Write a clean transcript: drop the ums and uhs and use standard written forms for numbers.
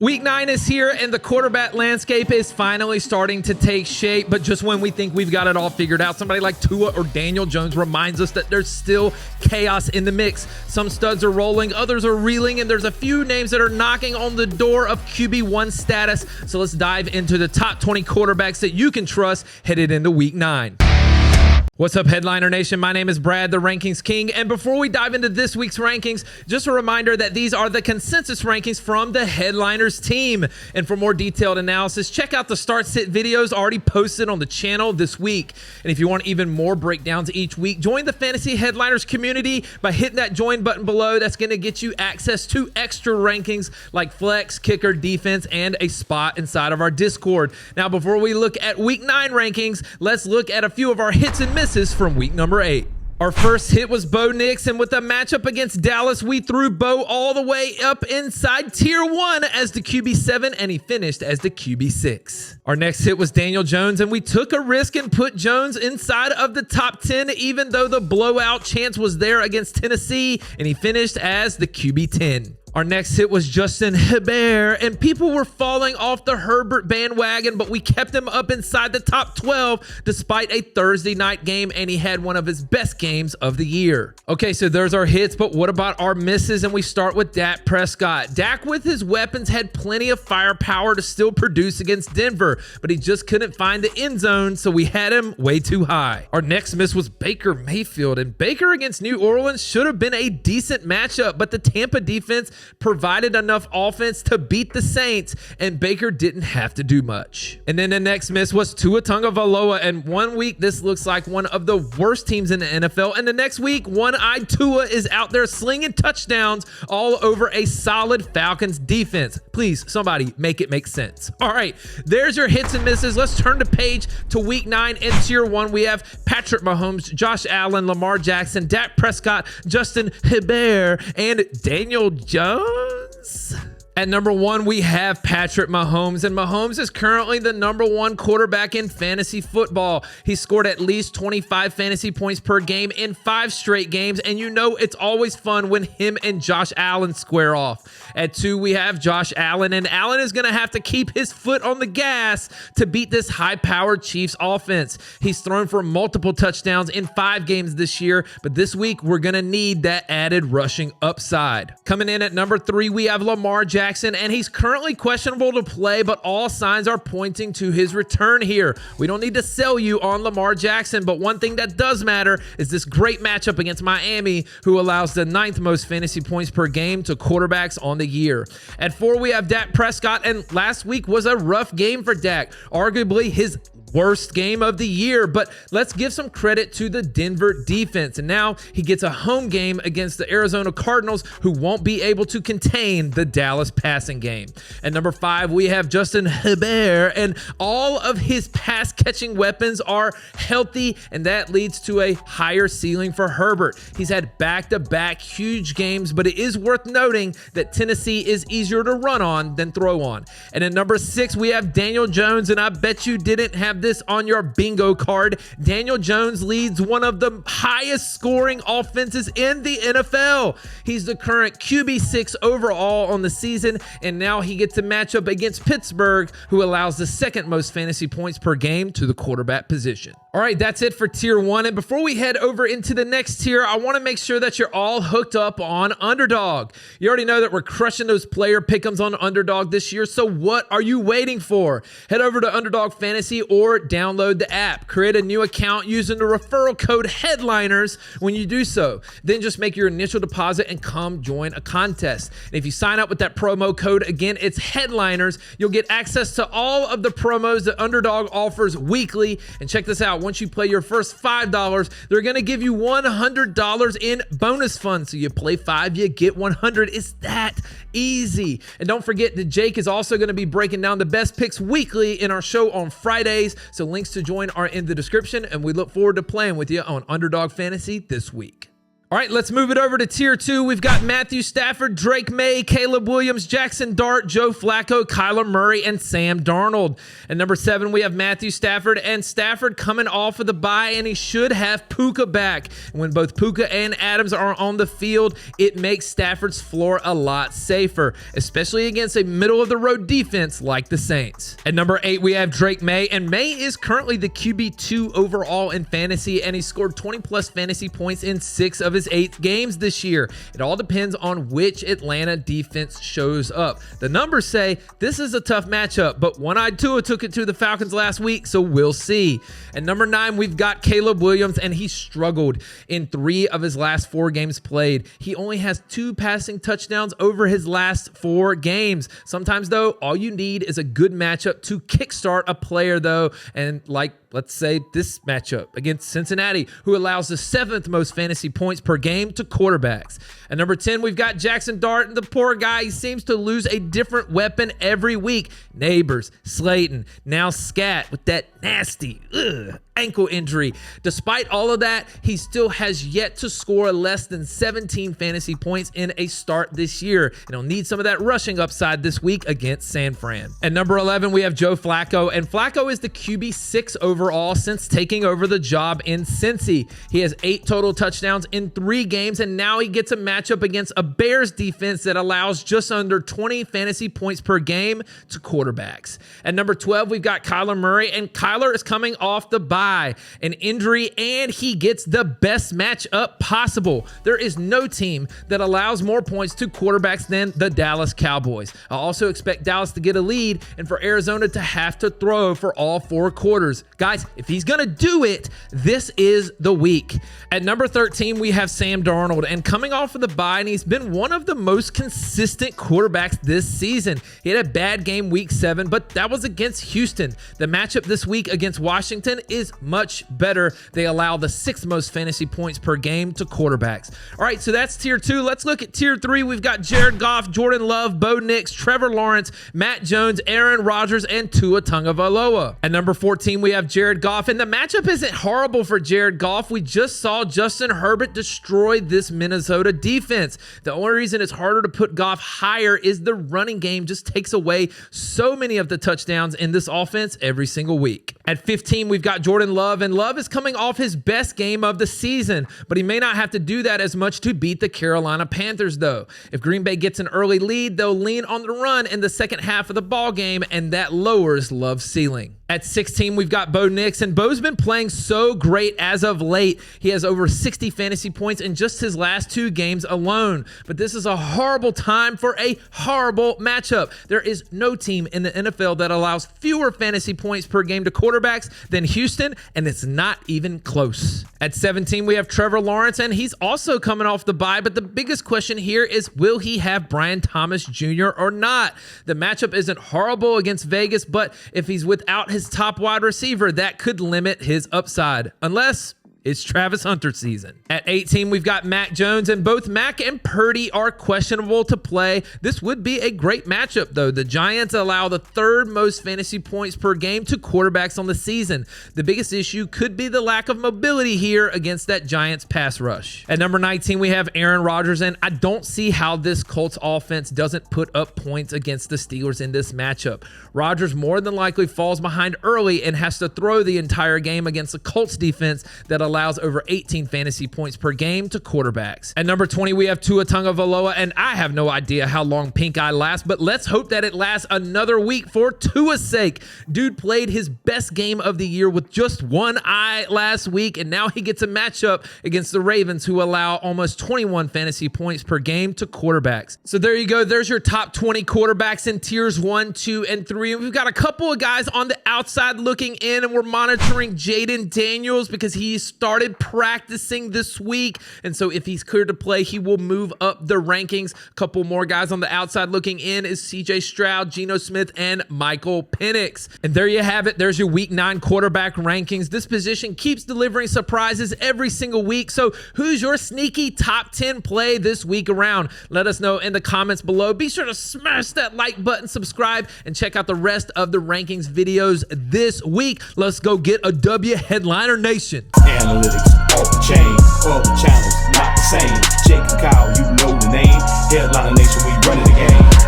Week 9 is here, and the quarterback landscape is finally starting to take shape. But just when we think we've got it all figured out, somebody like Tua or Daniel Jones reminds us that there's still chaos in the mix. Some studs are rolling, others are reeling, and there's a few names that are knocking on the door of QB1 status. So let's dive into the top 20 quarterbacks that you can trust headed into Week 9. What's up, Headliner Nation? My name is Brad, the Rankings King. And before we dive into this week's rankings, just a reminder that these are the consensus rankings from the Headliners team. And for more detailed analysis, check out the start-sit videos already posted on the channel this week. And if you want even more breakdowns each week, join the Fantasy Headliners community by hitting that join button below. That's going to get you access to extra rankings like flex, kicker, defense, and a spot inside of our Discord. Now, before we look at Week 9 rankings, let's look at a few of our hits and misses from week number 8. Our first hit was Bo Nix, and with the matchup against Dallas, we threw Bo all the way up inside Tier 1 as the QB7, and he finished as the QB6. Our next hit was Daniel Jones, and we took a risk and put Jones inside of the top 10, even though the blowout chance was there against Tennessee, and he finished as the QB10. Our next hit was Justin Herbert, and people were falling off the Herbert bandwagon, but we kept him up inside the top 12 despite a Thursday night game, and he had one of his best games of the year. Okay, so there's our hits, but what about our misses? And we start with Dak Prescott. Dak, with his weapons, had plenty of firepower to still produce against Denver, but he just couldn't find the end zone, so we had him way too high. Our next miss was Baker Mayfield, and Baker against New Orleans should have been a decent matchup, but the Tampa defense provided enough offense to beat the Saints, and Baker didn't have to do much. And then the next miss was Tua Tagovailoa, and one week this looks like one of the worst teams in the NFL, and the next week one-eyed Tua is out there slinging touchdowns all over a solid Falcons defense. Please, somebody make it make sense. All right, there's your hits and misses. Let's turn the page to Week 9. In Tier 1, we have Patrick Mahomes, Josh Allen, Lamar Jackson, Dak Prescott, Justin Herbert, and Daniel Jones. At number 1, we have Patrick Mahomes, and Mahomes is currently the number 1 quarterback in fantasy football. He scored at least 25 fantasy points per game in 5 straight games, and you know it's always fun when him and Josh Allen square off. At 2, we have Josh Allen, and Allen is going to have to keep his foot on the gas to beat this high-powered Chiefs offense. He's thrown for multiple touchdowns in 5 games this year, but this week we're going to need that added rushing upside. Coming in at number 3, we have Lamar Jackson, and he's currently questionable to play, but all signs are pointing to his return here. We don't need to sell you on Lamar Jackson, but one thing that does matter is this great matchup against Miami, who allows the 9th most fantasy points per game to quarterbacks on the year. At 4, we have Dak Prescott, and last week was a rough game for Dak, arguably his worst game of the year, but let's give some credit to the Denver defense. And now he gets a home game against the Arizona Cardinals, who won't be able to contain the Dallas passing game. At number 5, we have Justin Herbert, and all of his pass catching weapons are healthy, and that leads to a higher ceiling for Herbert. He's had back-to-back huge games, but it is worth noting that Tennessee is easier to run on than throw on. And at number 6, we have Daniel Jones, and I bet you didn't have this on your bingo card. Daniel Jones leads one of the highest scoring offenses in the NFL. He's the current QB6 overall on the season, and now he gets a matchup against Pittsburgh, who allows the 2nd most fantasy points per game to the quarterback position. All right, that's it for Tier 1. And before we head over into the next tier, I want to make sure that you're all hooked up on Underdog. You already know that we're crushing those player pick'ems on Underdog this year, so what are you waiting for? Head over to Underdog Fantasy or download the app. Create a new account using the referral code HEADLINERS when you do so. Then just make your initial deposit and come join a contest. And if you sign up with that promo code, again, it's HEADLINERS, you'll get access to all of the promos that Underdog offers weekly. And check this out. Once you play your first $5, they're going to give you $100 in bonus funds. So you play 5, you get 100. It's that easy. And don't forget that Jake is also going to be breaking down the best picks weekly in our show on Fridays. So links to join are in the description, and we look forward to playing with you on Underdog Fantasy this week. All right, let's move it over to tier 2. We've got Matthew Stafford, Drake May, Caleb Williams, Jackson Dart, Joe Flacco, Kyler Murray, and Sam Darnold. At number 7, we have Matthew Stafford, and Stafford coming off of the bye, and he should have Puka back. And when both Puka and Adams are on the field, it makes Stafford's floor a lot safer, especially against a middle-of-the-road defense like the Saints. At number 8, we have Drake May, and May is currently the QB2 overall in fantasy, and he scored 20-plus fantasy points in 6 of his 8 games this year. It all depends on which Atlanta defense shows up. The numbers say this is a tough matchup, but One-Eyed Tua took it to the Falcons last week, so we'll see. At number 9, we've got Caleb Williams, and he struggled in 3 of his last 4 games played. He only has 2 passing touchdowns over his last 4 games. Sometimes, though, all you need is a good matchup to kickstart a player, though, and let's say this matchup against Cincinnati, who allows the 7th most fantasy points per game to quarterbacks. At number 10, we've got Jackson Dart, and the poor guy, he seems to lose a different weapon every week. Neighbors, Slayton, now Scat with that nasty ankle injury. Despite all of that, he still has yet to score less than 17 fantasy points in a start this year, and he'll need some of that rushing upside this week against San Fran. At number 11, we have Joe Flacco, and Flacco is the QB6 overall since taking over the job in Cincy. He has 8 total touchdowns in 3 games, and now he gets a matchup against a Bears defense that allows just under 20 fantasy points per game to quarterbacks. At number 12, we've got Kyler Murray, and Kyler is coming off the bye, an injury, and he gets the best matchup possible. There is no team that allows more points to quarterbacks than the Dallas Cowboys. I also expect Dallas to get a lead and for Arizona to have to throw for all 4 quarters. Guys, if he's going to do it, this is the week. At number 13, we have Sam Darnold, and coming off of the bye, and he's been one of the most consistent quarterbacks this season. He had a bad game week 7, but that was against Houston. The matchup this week against Washington is much better. They allow the 6th most fantasy points per game to quarterbacks. All right, so that's tier 2. Let's look at tier 3. We've got Jared Goff, Jordan Love, Bo Nix, Trevor Lawrence, Matt Jones, Aaron Rodgers, and Tua Tagovailoa. At number 14, we have Jared Goff, and the matchup isn't horrible for Jared Goff. We just saw Justin Herbert destroy this Minnesota defense. The only reason it's harder to put Goff higher is the running game just takes away so many of the touchdowns in this offense every single week. At 15, we've got Jordan Love, and Love is coming off his best game of the season, but he may not have to do that as much to beat the Carolina Panthers, though. If Green Bay gets an early lead, they'll lean on the run in the second half of the ball game, and that lowers Love's ceiling. At 16, we've got Bo Nix, and Bo's been playing so great as of late. He has over 60 fantasy points in just his last 2 games alone. But this is a horrible time for a horrible matchup. There is no team in the NFL that allows fewer fantasy points per game to quarterbacks than Houston, and it's not even close. At 17, we have Trevor Lawrence, and he's also coming off the bye, but the biggest question here is, will he have Brian Thomas Jr. or not? The matchup isn't horrible against Vegas, but if he's without his top wide receiver, that could limit his upside, unless it's Travis Hunter season. At 18, we've got Mac Jones, and both Mac and Purdy are questionable to play. This would be a great matchup, though. The Giants allow the 3rd most fantasy points per game to quarterbacks on the season. The biggest issue could be the lack of mobility here against that Giants pass rush. At number 19, we have Aaron Rodgers, and I don't see how this Colts offense doesn't put up points against the Steelers in this matchup. Rodgers more than likely falls behind early and has to throw the entire game against the Colts defense that allows over 18 fantasy points per game to quarterbacks. At number 20, we have Tua Tagovailoa, and I have no idea how long pink eye lasts, but let's hope that it lasts another week for Tua's sake. Dude played his best game of the year with just one eye last week, and now he gets a matchup against the Ravens, who allow almost 21 fantasy points per game to quarterbacks. So there you go. There's your top 20 quarterbacks in tiers 1, 2, and 3. And we've got a couple of guys on the outside looking in, and we're monitoring Jaden Daniels because he started practicing this week. And so if he's cleared to play, he will move up the rankings. A couple more guys on the outside looking in is CJ Stroud, Geno Smith, and Michael Penix. And there you have it. There's your week 9 quarterback rankings. This position keeps delivering surprises every single week. So who's your sneaky top 10 play this week around? Let us know in the comments below. Be sure to smash that like button, subscribe, and check out the rest of the rankings videos this week. Let's go get a W, Headliner Nation. Analytics off the chain, all the channels, not the same. Jake and Kyle, you know the name. Headliner Nation, we running the game.